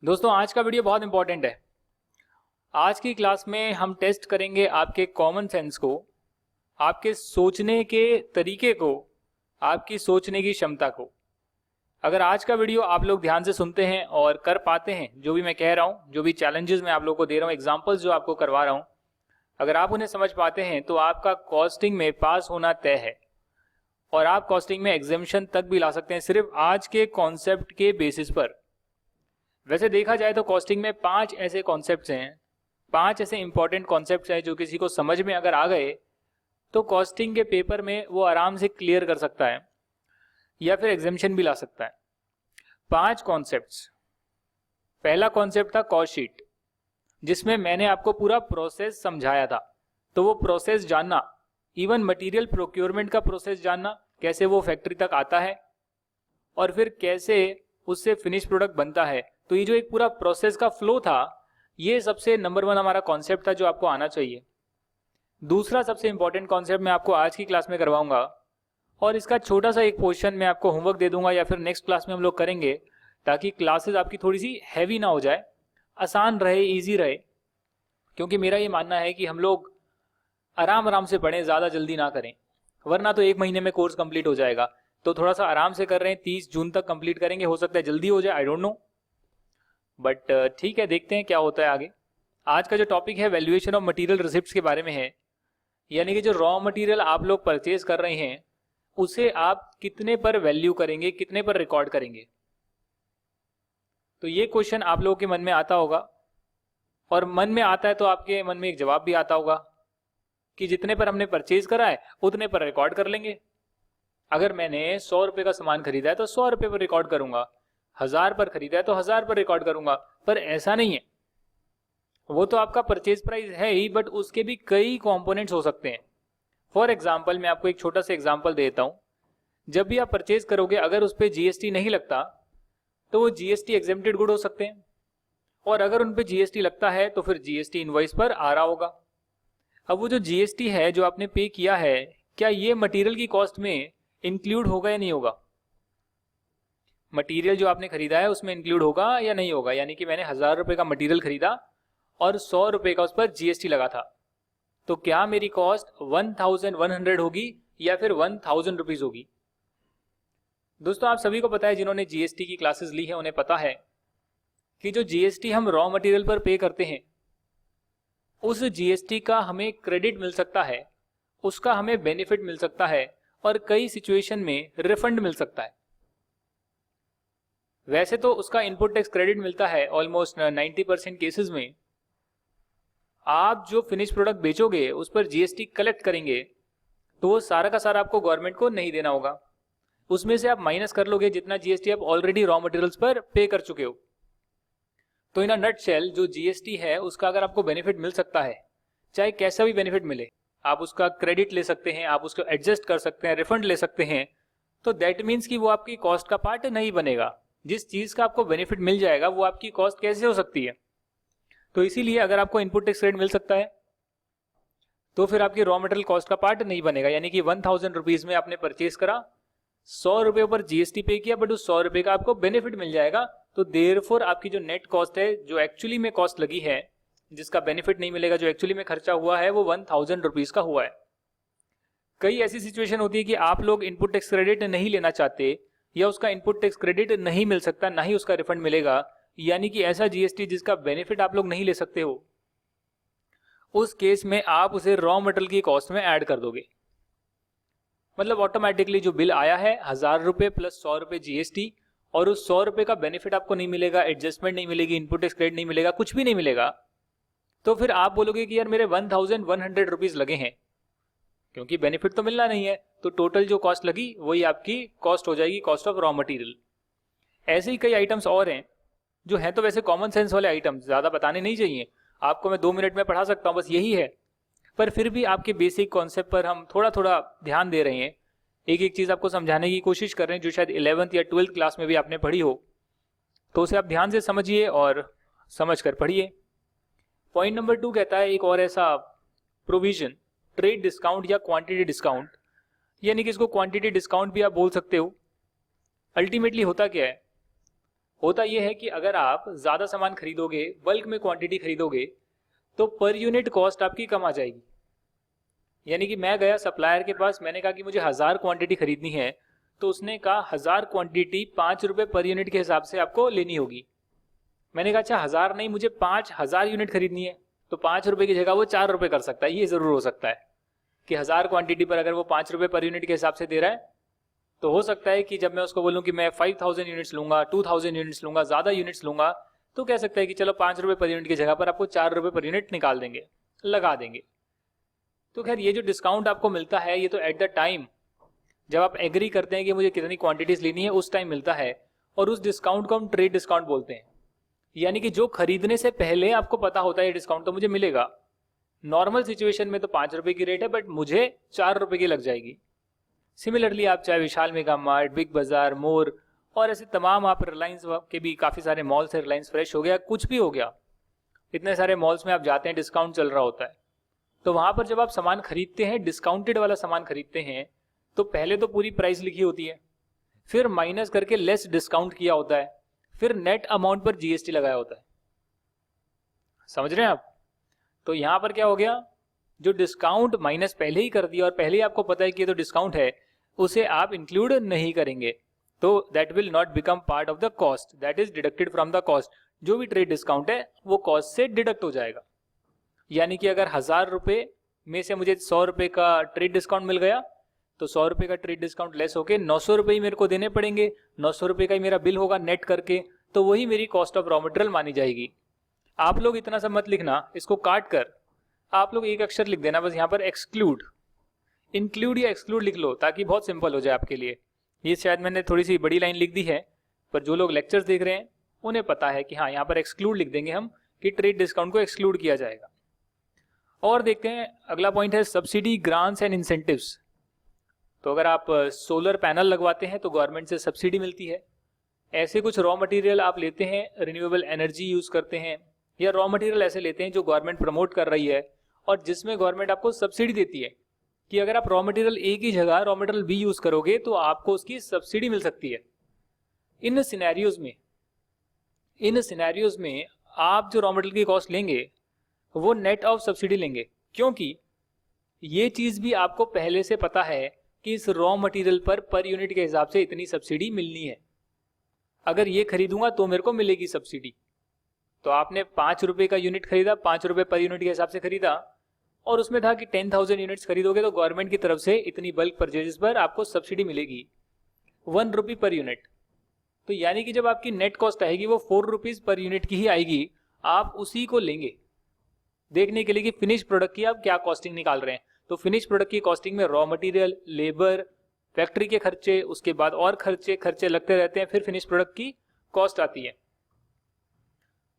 दोस्तों आज का वीडियो बहुत इंपॉर्टेंट है। आज की क्लास में हम टेस्ट करेंगे आपके कॉमन सेंस को, आपके सोचने के तरीके को, आपकी सोचने की क्षमता को। अगर आज का वीडियो आप लोग ध्यान से सुनते हैं और कर पाते हैं, जो भी मैं कह रहा हूँ, जो भी चैलेंजेस मैं आप लोगों को दे रहा हूँ, एग्जाम्पल्स जो आपको करवा रहा हूँ, अगर आप उन्हें समझ पाते हैं तो आपका कॉस्टिंग में पास होना तय है। और आप कॉस्टिंग में एग्जामिशन तक भी ला सकते हैं सिर्फ आज के कॉन्सेप्ट के बेसिस पर। वैसे देखा जाए तो कॉस्टिंग में 5 ऐसे कॉन्सेप्ट्स हैं, 5 ऐसे इंपॉर्टेंट कॉन्सेप्ट्स हैं जो किसी को समझ में अगर आ गए तो कॉस्टिंग के पेपर में वो आराम से क्लियर कर सकता है या फिर एग्जामिशन भी ला सकता है। 5 कॉन्सेप्ट्स। पहला कॉन्सेप्ट था कॉस्ट शीट, जिसमें मैंने आपको पूरा प्रोसेस समझाया था। तो वो प्रोसेस जानना, इवन मटेरियल प्रोक्योरमेंट का प्रोसेस जानना, कैसे वो फैक्ट्री तक आता है और फिर कैसे उससे फिनिश प्रोडक्ट बनता है। तो ये जो एक पूरा प्रोसेस का फ्लो था, ये सबसे नंबर 1 हमारा कॉन्सेप्ट था जो आपको आना चाहिए। दूसरा सबसे इंपॉर्टेंट कॉन्सेप्ट मैं आपको आज की क्लास में करवाऊंगा और इसका छोटा सा एक पोर्शन मैं आपको होमवर्क दे दूंगा या फिर नेक्स्ट क्लास में हम लोग करेंगे, ताकि क्लासेस आपकी थोड़ी सी हैवी ना हो जाए, आसान रहे, ईजी रहे। क्योंकि मेरा ये मानना है कि हम लोग आराम आराम से पढ़ें, ज़्यादा जल्दी ना करें, वरना तो 1 महीने में कोर्स कंप्लीट हो जाएगा। तो थोड़ा सा आराम से कर रहे हैं, 30 जून तक कंप्लीट करेंगे, हो सकता है जल्दी हो जाए, आई डोंट नो, बट ठीक है, देखते हैं क्या होता है आगे। आज का जो टॉपिक है वैल्यूएशन ऑफ मटेरियल रिसिप्ट्स के बारे में है, यानी कि जो रॉ मटेरियल आप लोग परचेज कर रहे हैं उसे आप कितने पर वैल्यू करेंगे, कितने पर रिकॉर्ड करेंगे। तो ये क्वेश्चन आप लोगों के मन में आता होगा, और मन में आता है तो आपके मन में एक जवाब भी आता होगा कि जितने पर हमने परचेज करा है उतने पर रिकॉर्ड कर लेंगे। अगर मैंने 100 रुपये का सामान खरीदा है तो 100 रुपये पर रिकॉर्ड करूंगा, 1000 पर खरीदा है तो 1000 पर रिकॉर्ड करूंगा। पर ऐसा नहीं है, वो तो आपका परचेज प्राइस है ही, बट उसके भी कई कंपोनेंट्स हो सकते हैं। फॉर एग्जांपल मैं आपको एक छोटा सा एग्जांपल देता हूं। जब भी आप परचेज करोगे, अगर उस पर जीएसटी नहीं लगता तो वो जीएसटी एग्जेम्प्टेड गुड हो सकते हैं, और अगर उन पे जीएसटी लगता है तो फिर जीएसटी इनवॉइस पर आ रहा होगा। अब वो जो जीएसटी है जो आपने पे किया है, क्या ये मटेरियल की कॉस्ट में इंक्लूड होगा या नहीं होगा? मटेरियल जो आपने खरीदा है उसमें इंक्लूड होगा या नहीं होगा? यानी कि मैंने 1000 रुपये का मटेरियल खरीदा और 100 रुपये का उस पर जीएसटी लगा था, तो क्या मेरी कॉस्ट 1100 होगी या फिर 1000 रुपीज होगी? दोस्तों आप सभी को पता है, जिन्होंने जीएसटी की क्लासेस ली है उन्हें पता है कि जो जीएसटी हम रॉ मटेरियल पर पे करते हैं, उस जीएसटी का हमें क्रेडिट मिल सकता है, उसका हमें बेनिफिट मिल सकता है, और कई सिचुएशन में रिफंड मिल सकता है। वैसे तो उसका इनपुट टैक्स क्रेडिट मिलता है ऑलमोस्ट 90% केसेस में। आप जो फिनिश प्रोडक्ट बेचोगे उस पर जीएसटी कलेक्ट करेंगे तो वो सारा का सारा आपको गवर्नमेंट को नहीं देना होगा, उसमें से आप माइनस कर लोगे जितना जीएसटी आप ऑलरेडी रॉ मटेरियल्स पर पे कर चुके हो। तो इन अ नटशेल जो जीएसटी है उसका अगर आपको बेनिफिट मिल सकता है, चाहे कैसा भी बेनिफिट मिले, आप उसका क्रेडिट ले सकते हैं, आप उसको एडजस्ट कर सकते हैं, रिफंड ले सकते हैं, तो दैट मीन्स कि वो आपकी कॉस्ट का पार्ट नहीं बनेगा। जिस चीज का आपको बेनिफिट मिल जाएगा वो आपकी कॉस्ट कैसे हो सकती है? तो इसीलिए अगर आपको इनपुट टैक्स क्रेडिट मिल सकता है तो फिर आपकी रॉ मटेरियल कॉस्ट का पार्ट नहीं बनेगा। यानी कि 1000 रुपीज में आपने परचेज करा, 100 रुपये पर जीएसटी पे किया, बट उस 100 रुपये का आपको बेनिफिट मिल जाएगा। तो देयरफॉर आपकी जो नेट कॉस्ट है, जो एक्चुअली में कॉस्ट लगी है, जिसका बेनिफिट नहीं मिलेगा, जो एक्चुअली में खर्चा हुआ है, वो 1000 रुपीज का हुआ है। कई ऐसी सिचुएशन होती है कि आप लोग इनपुट टैक्स क्रेडिट नहीं लेना चाहते, या उसका इनपुट टैक्स क्रेडिट नहीं मिल सकता, ना ही उसका रिफंड मिलेगा, यानी कि ऐसा जीएसटी जिसका बेनिफिट आप लोग नहीं ले सकते हो, उस केस में आप उसे रॉ मटेरियल की कॉस्ट में ऐड कर दोगे। मतलब ऑटोमेटिकली जो बिल आया है 1000 रुपये प्लस 100 रुपये जीएसटी, और उस 100 रुपये का बेनिफिट आपको नहीं मिलेगा, एडजस्टमेंट नहीं मिलेगी, इनपुट टैक्स क्रेडिट नहीं मिलेगा, कुछ भी नहीं मिलेगा, तो फिर आप बोलोगे कि यार मेरे 1100 रुपीज लगे हैं, क्योंकि बेनिफिट तो मिलना नहीं है, तो टोटल जो कॉस्ट लगी वही आपकी कॉस्ट हो जाएगी, कॉस्ट ऑफ रॉ मटेरियल। ऐसे ही कई आइटम्स और हैं जो है तो वैसे कॉमन सेंस वाले आइटम्स, ज्यादा बताने नहीं चाहिए आपको, मैं 2 मिनट में पढ़ा सकता हूँ, बस यही है। पर फिर भी आपके बेसिक कॉन्सेप्ट पर हम थोड़ा थोड़ा ध्यान दे रहे हैं, एक एक चीज आपको समझाने की कोशिश कर रहे हैं, जो शायद 11th या 12th क्लास में भी आपने पढ़ी हो, तो उसे आप ध्यान से समझिए और समझ कर पढ़िए। पॉइंट नंबर 2 कहता है एक और ऐसा प्रोविजन, ट्रेड डिस्काउंट या क्वांटिटी डिस्काउंट, यानी कि इसको क्वांटिटी डिस्काउंट भी आप बोल सकते हो। अल्टीमेटली होता क्या है, होता यह है कि अगर आप ज़्यादा सामान खरीदोगे, बल्क में क्वांटिटी खरीदोगे, तो पर यूनिट कॉस्ट आपकी कम आ जाएगी। यानी कि मैं गया सप्लायर के पास, मैंने कहा कि मुझे 1000 क्वांटिटी खरीदनी है, तो उसने कहा 1000 क्वांटिटी 5 रुपये पर यूनिट के हिसाब से आपको लेनी होगी। मैंने कहा अच्छा 1000 नहीं, मुझे 5000 यूनिट खरीदनी है, तो 5 रुपये की जगह वो 4 रुपये कर सकता है। ये ज़रूर हो सकता है कि 1000 क्वांटिटी पर अगर वो 5 रुपये पर यूनिट के हिसाब से दे रहा है, तो हो सकता है कि जब मैं उसको बोलूँ कि मैं 5000 यूनिट्स लूँगा, 2000 यूनिट्स लूँगा, ज़्यादा यूनिट्स लूँगा, तो कह सकता है कि चलो 5 रुपये पर यूनिट की जगह पर आपको 4 रुपये पर यूनिट निकाल देंगे, लगा देंगे। तो खैर ये जो डिस्काउंट आपको मिलता है, ये तो एट द टाइम जब आप एग्री करते हैं कि मुझे कितनी क्वांटिटीज लेनी है, उस टाइम मिलता है, और उस डिस्काउंट को हम ट्रेड डिस्काउंट बोलते हैं। यानी कि जो खरीदने से पहले आपको पता होता है ये डिस्काउंट तो मुझे मिलेगा। नॉर्मल सिचुएशन में तो 5 रुपये की रेट है, बट मुझे 4 रुपये की लग जाएगी। सिमिलरली आप चाहे विशाल मेगा मार्ट, बिग बाजार, मोर और ऐसे तमाम, आप रिलायंस के भी काफ़ी सारे मॉल्स है, रिलायंस फ्रेश हो गया, कुछ भी हो गया, इतने सारे मॉल्स में आप जाते हैं, डिस्काउंट चल रहा होता है। तो वहाँ पर जब आप सामान खरीदते हैं, डिस्काउंटेड वाला सामान खरीदते हैं, तो पहले तो पूरी प्राइस लिखी होती है, फिर माइनस करके लेस डिस्काउंट किया होता है, फिर नेट अमाउंट पर जीएसटी लगाया होता है। समझ रहे हैं आप? तो यहाँ पर क्या हो गया, जो डिस्काउंट माइनस पहले ही कर दिया और पहले ही आपको पता है कि ये तो डिस्काउंट है, उसे आप इंक्लूड नहीं करेंगे, तो that will not become part of the cost, that is deducted from the cost. जो भी ट्रेड डिस्काउंट है वो कॉस्ट से डिडक्ट हो जाएगा। यानी कि अगर 1000 रुपये में से मुझे 100 रुपये का ट्रेड डिस्काउंट मिल गया, तो 100 रुपये का ट्रेड डिस्काउंट लेस होके 900 रुपये ही मेरे को देने पड़ेंगे, 900 रुपये का ही मेरा बिल होगा नेट करके, तो वही मेरी कॉस्ट ऑफ रॉ मटेरियल मानी जाएगी। आप लोग इतना सब मत लिखना, इसको काट कर आप लोग एक अक्षर लिख देना बस यहाँ पर, एक्सक्लूड। इंक्लूड या एक्सक्लूड लिख लो ताकि बहुत सिंपल हो जाए आपके लिए। ये शायद मैंने थोड़ी सी बड़ी लाइन लिख दी है, पर जो लोग लेक्चर्स देख रहे हैं उन्हें पता है कि हाँ, यहाँ पर एक्सक्लूड लिख देंगे हम कि ट्रेड डिस्काउंट को एक्सक्लूड किया जाएगा। और देखते हैं अगला पॉइंट है सब्सिडी, ग्रांट्स एंड इंसेंटिव्स। तो अगर आप सोलर पैनल लगवाते हैं तो गवर्नमेंट से सब्सिडी मिलती है। ऐसे कुछ रॉ मटेरियल आप लेते हैं, रिन्यूएबल एनर्जी यूज़ करते हैं, या रॉ मटेरियल ऐसे लेते हैं जो गवर्नमेंट प्रमोट कर रही है और जिसमें गवर्नमेंट आपको सब्सिडी देती है कि अगर आप रॉ मटेरियल ए की जगह रॉ मटेरियल बी यूज़ करोगे तो आपको उसकी सब्सिडी मिल सकती है। इन सिनेरियोज में आप जो रॉ मटेरियल की कॉस्ट लेंगे वो नेट ऑफ सब्सिडी लेंगे, क्योंकि ये चीज़ भी आपको पहले से पता है कि इस रॉ मटेरियल पर यूनिट के हिसाब से इतनी सब्सिडी मिलनी है। अगर ये खरीदूंगा तो मेरे को मिलेगी सब्सिडी। तो आपने 5 रुपये का यूनिट खरीदा, 5 रुपये पर यूनिट के हिसाब से खरीदा, और उसमें था कि 10,000 यूनिट्स खरीदोगे तो गवर्नमेंट की तरफ से इतनी बल्क परचेजेस पर आपको सब्सिडी मिलेगी 1 रुपये पर यूनिट। तो यानी कि जब आपकी नेट कॉस्ट आएगी वो 4 रुपीज़ पर यूनिट की ही आएगी। आप उसी को लेंगे देखने के लिए कि फिनिश प्रोडक्ट की आप क्या कॉस्टिंग निकाल रहे हैं। तो फिनिश प्रोडक्ट की कॉस्टिंग में रॉ मटेरियल, लेबर, फैक्ट्री के खर्चे, उसके बाद और खर्चे लगते रहते हैं, फिर फिनिश प्रोडक्ट की कॉस्ट आती है।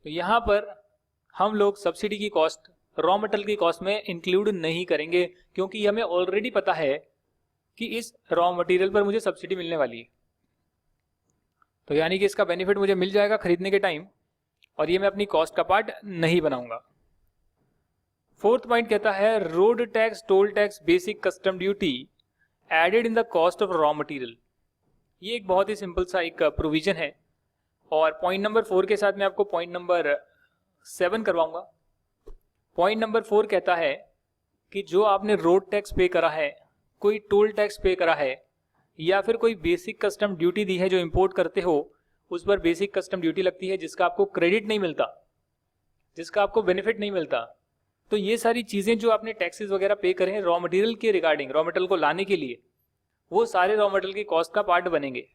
तो यहाँ पर हम लोग सब्सिडी की कॉस्ट रॉ मटेरियल की कॉस्ट में इंक्लूड नहीं करेंगे, क्योंकि हमें ऑलरेडी पता है कि इस रॉ मटेरियल पर मुझे सब्सिडी मिलने वाली है। तो यानी कि इसका बेनिफिट मुझे मिल जाएगा खरीदने के टाइम, और ये मैं अपनी कॉस्ट का पार्ट नहीं बनाऊंगा। फोर्थ पॉइंट कहता है road tax, toll tax, basic custom duty added in the cost of raw material. ये एक बहुत ही सिंपल सा एक प्रोविजन है, और पॉइंट नंबर 4 के साथ मैं आपको पॉइंट नंबर 7 करवाऊंगा। पॉइंट नंबर 4 कहता है कि जो आपने रोड टैक्स पे करा है, कोई टोल टैक्स पे करा है, या फिर कोई बेसिक कस्टम ड्यूटी दी है, जो इंपोर्ट करते हो उस पर बेसिक कस्टम ड्यूटी लगती है, जिसका आपको क्रेडिट नहीं मिलता, जिसका आपको बेनिफिट नहीं मिलता, तो ये सारी चीज़ें जो आपने टैक्सेस वगैरह पे करे हैं रॉ मटेरियल के रिगार्डिंग, रॉ मटेरियल को लाने के लिए, वो सारे रॉ मटेरियल की कॉस्ट का पार्ट बनेंगे।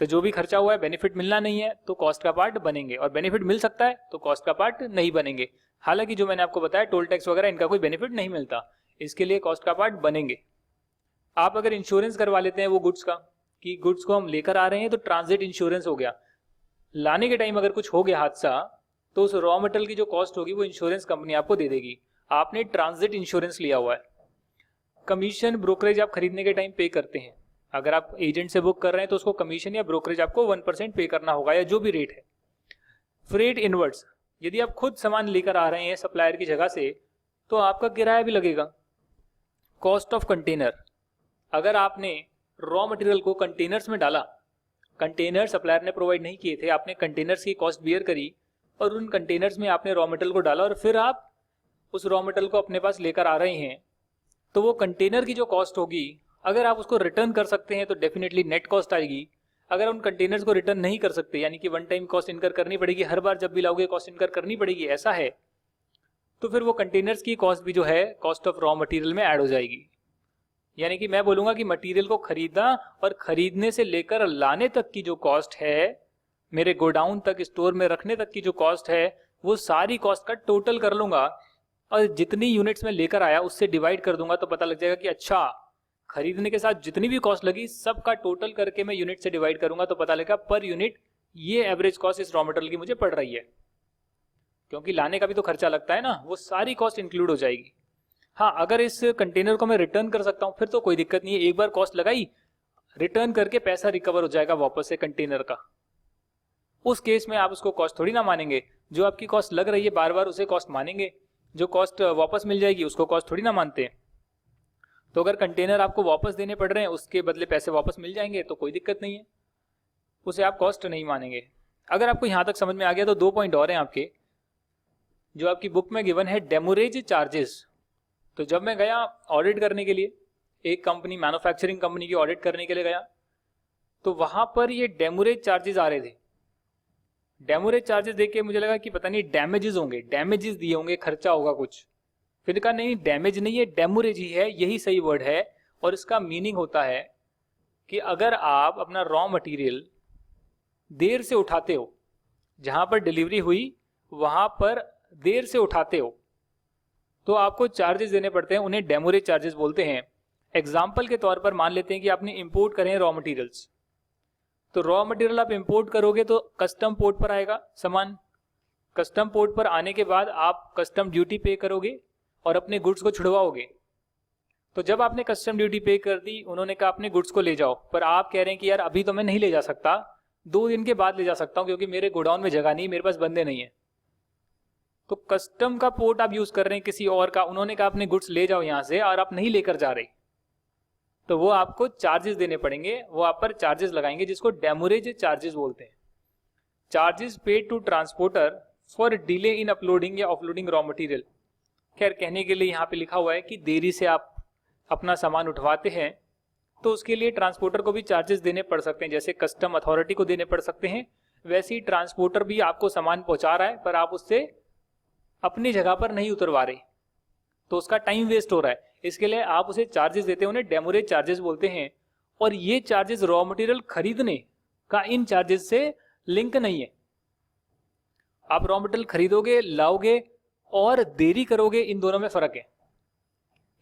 तो जो भी खर्चा हुआ है, बेनिफिट मिलना नहीं है तो कॉस्ट का पार्ट बनेंगे, और बेनिफिट मिल सकता है तो कॉस्ट का पार्ट नहीं बनेंगे। हालांकि जो मैंने आपको बताया टोल टैक्स वगैरह, इनका कोई बेनिफिट नहीं मिलता, इसके लिए कॉस्ट का पार्ट बनेंगे। आप अगर इंश्योरेंस करवा लेते हैं वो गुड्स का, कि गुड्स को हम लेकर आ रहे हैं तो ट्रांजिट इंश्योरेंस हो गया, लाने के टाइम अगर कुछ हो गया हादसा, तो उस रॉ मटेरियल की जो कॉस्ट होगी वो इंश्योरेंस कंपनी आपको दे देगी। आपने ट्रांजिट इंश्योरेंस लिया हुआ है। कमीशन, ब्रोकरेज आप खरीदने के टाइम पे करते हैं। अगर आप एजेंट से बुक कर रहे हैं तो उसको कमीशन या ब्रोकरेज आपको 1% पे करना होगा, या जो भी रेट है। फ्रेट इनवर्ड्स, यदि आप खुद सामान लेकर आ रहे हैं सप्लायर की जगह से तो आपका किराया भी लगेगा। कॉस्ट ऑफ कंटेनर, अगर आपने रॉ मटेरियल को कंटेनर्स में डाला कंटेनर सप्लायर ने प्रोवाइड नहीं किए थे, आपने कंटेनर्स की कॉस्ट बियर करी और उन कंटेनर्स में आपने रॉ मटेरियल को डाला और फिर आप उस रॉ मटेरियल को अपने पास लेकर आ रहे हैं, तो वो कंटेनर की जो कॉस्ट होगी, अगर आप उसको रिटर्न कर सकते हैं तो डेफिनेटली नेट कॉस्ट आएगी। अगर उन कंटेनर्स को रिटर्न नहीं कर सकते, यानी कि वन टाइम कॉस्ट इनकर करनी पड़ेगी, हर बार जब भी लाओगे कॉस्ट इनकर करनी पड़ेगी, ऐसा है, तो फिर वो कंटेनर्स की कॉस्ट भी जो है कॉस्ट ऑफ रॉ मटेरियल में ऐड हो जाएगी। यानी कि मैं बोलूंगा कि मटेरियल को खरीदना और खरीदने से लेकर लाने तक की जो कॉस्ट है, मेरे गोडाउन तक स्टोर में रखने तक की जो कॉस्ट है, वो सारी कॉस्ट का टोटल कर लूंगा और जितनी यूनिट्स में लेकर आया उससे डिवाइड कर दूंगा, तो पता लग जाएगा कि अच्छा खरीदने के साथ जितनी भी कॉस्ट लगी सबका टोटल करके मैं यूनिट से डिवाइड करूंगा, तो पता लगेगा पर यूनिट ये एवरेज कॉस्ट इस रॉ मटेरियल की मुझे पड़ रही है। क्योंकि लाने का भी तो खर्चा लगता है ना, वो सारी कॉस्ट इंक्लूड हो जाएगी। हाँ, अगर इस कंटेनर को मैं रिटर्न कर सकता हूँ फिर तो कोई दिक्कत नहीं है, एक बार कॉस्ट लगाई रिटर्न करके पैसा रिकवर हो जाएगा वापस से कंटेनर का। उस केस में आप उसको कॉस्ट थोड़ी ना मानेंगे, जो आपकी कॉस्ट लग रही है बार बार उसे कॉस्ट मानेंगे, जो कॉस्ट वापस मिल जाएगी उसको कॉस्ट थोड़ी ना मानते। तो अगर कंटेनर आपको वापस देने पड़ रहे हैं, उसके बदले पैसे वापस मिल जाएंगे तो कोई दिक्कत नहीं है, उसे आप कॉस्ट नहीं मानेंगे। अगर आपको यहाँ तक समझ में आ गया तो 2 पॉइंट और हैं आपके, जो आपकी बुक में गिवन है डेमोरेज चार्जेस। तो जब मैं गया ऑडिट करने के लिए, एक कंपनी मैन्युफैक्चरिंग कंपनी की ऑडिट करने के लिए गया, तो वहां पर ये डेमोरेज चार्जेस आ रहे थे। डेमोरेज चार्जेस देख के मुझे लगा कि पता नहीं डैमेजेस होंगे, डैमेजेस दिए होंगे, खर्चा होगा कुछ। फिर कहा नहीं, डैमेज नहीं है, डेमोरेज ही है, यही सही वर्ड है। और इसका मीनिंग होता है कि अगर आप अपना रॉ मटेरियल देर से उठाते हो, जहां पर डिलीवरी हुई वहां पर देर से उठाते हो, तो आपको चार्जेस देने पड़ते हैं, उन्हें डेमोरेज चार्जेस बोलते हैं। एग्जाम्पल के तौर पर मान लेते हैं कि आपने इंपोर्ट करे हैं रॉ मटेरियल्स, तो रॉ मटेरियल आप इंपोर्ट करोगे तो कस्टम पोर्ट पर आएगा सामान, कस्टम पोर्ट पर आने के बाद आप कस्टम ड्यूटी पे करोगे और अपने गुड्स को छुड़वाओगे। तो जब आपने कस्टम ड्यूटी पे कर दी, उन्होंने कहा अपने गुड्स को ले जाओ, पर आप कह रहे हैं कि यार अभी तो मैं नहीं ले जा सकता, 2 दिन के बाद ले जा सकता हूं क्योंकि मेरे गोडाउन में जगह नहीं, मेरे पास बंदे नहीं है। तो कस्टम का पोर्ट आप यूज कर रहे हैं किसी और का, उन्होंने कहा अपने गुड्स ले जाओ यहां से और आप नहीं लेकर जा रहे, तो वो आपको चार्जेस देने पड़ेंगे, वो आप पर चार्जेस लगाएंगे, जिसको डेमोरेज चार्जेस बोलते हैं। Charges paid to transporter for delay in uploading या ऑफलोडिंग रॉ मटेरियल। खैर कहने के लिए यहाँ पे लिखा हुआ है कि देरी से आप अपना सामान उठवाते हैं तो उसके लिए ट्रांसपोर्टर को भी चार्जेस देने पड़ सकते हैं, जैसे कस्टम अथॉरिटी को देने पड़ सकते हैं, वैसे ही ट्रांसपोर्टर भी आपको सामान पहुंचा रहा है पर आप उससे अपनी जगह पर नहीं उतरवा रहे, तो उसका टाइम वेस्ट हो रहा है, इसके लिए आप उसे चार्जेस देते हैं, उन्हें डेमोरेज चार्जेस बोलते हैं। और ये चार्जेस रॉ मटेरियल खरीदने का इन चार्जेस से लिंक नहीं है। आप रॉ मटेरियल खरीदोगे, लाओगे और देरी करोगे, इन दोनों में फर्क है।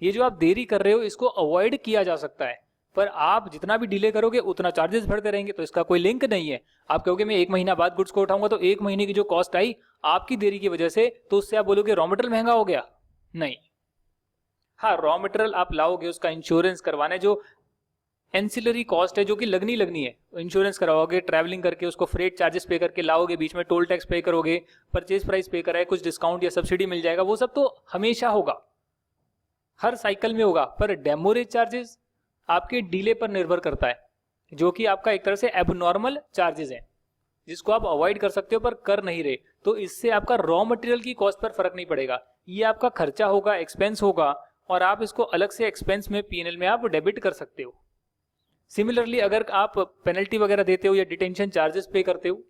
ये जो आप देरी कर रहे हो इसको अवॉइड किया जा सकता है, पर आप जितना भी डिले करोगे उतना चार्जेस भरते रहेंगे, तो इसका कोई लिंक नहीं है। आप कहोगे मैं 1 महीना बाद गुड्स को उठाऊंगा तो 1 महीने की जो कॉस्ट आई आपकी देरी की वजह से, तो उससे आप बोलोगे रॉ मटेरियल महंगा हो गया, नहीं। हाँ, रॉ मटेरियल आप लाओगे, उसका इंश्योरेंस करवाना है, जो एंसिलरी कॉस्ट है जो कि लगनी है, इंश्योरेंस करवाओगे, ट्रैवलिंग करके उसको फ्रेट चार्जेस पे करके लाओगे, बीच में टोल टैक्स पे करोगे, परचेज प्राइस पे कराए, कुछ डिस्काउंट या सब्सिडी मिल जाएगा, वो सब तो हमेशा होगा, हर साइकिल में होगा। पर डेमोरेज चार्जेस आपके डीले पर निर्भर करता है, जो कि आपका एक तरह से एबनॉर्मल चार्जेस हैं, जिसको आप अवॉइड कर सकते हो पर कर नहीं रहे, तो इससे आपका रॉ मटेरियल की कॉस्ट पर फर्क नहीं पड़ेगा, ये आपका खर्चा होगा, एक्सपेंस होगा, और आप इसको अलग से एक्सपेंस में पीएनएल में आप डेबिट कर सकते हो। सिमिलरली अगर आप पेनल्टी वगैरह देते हो या डिटेंशन चार्जेस पे करते हो,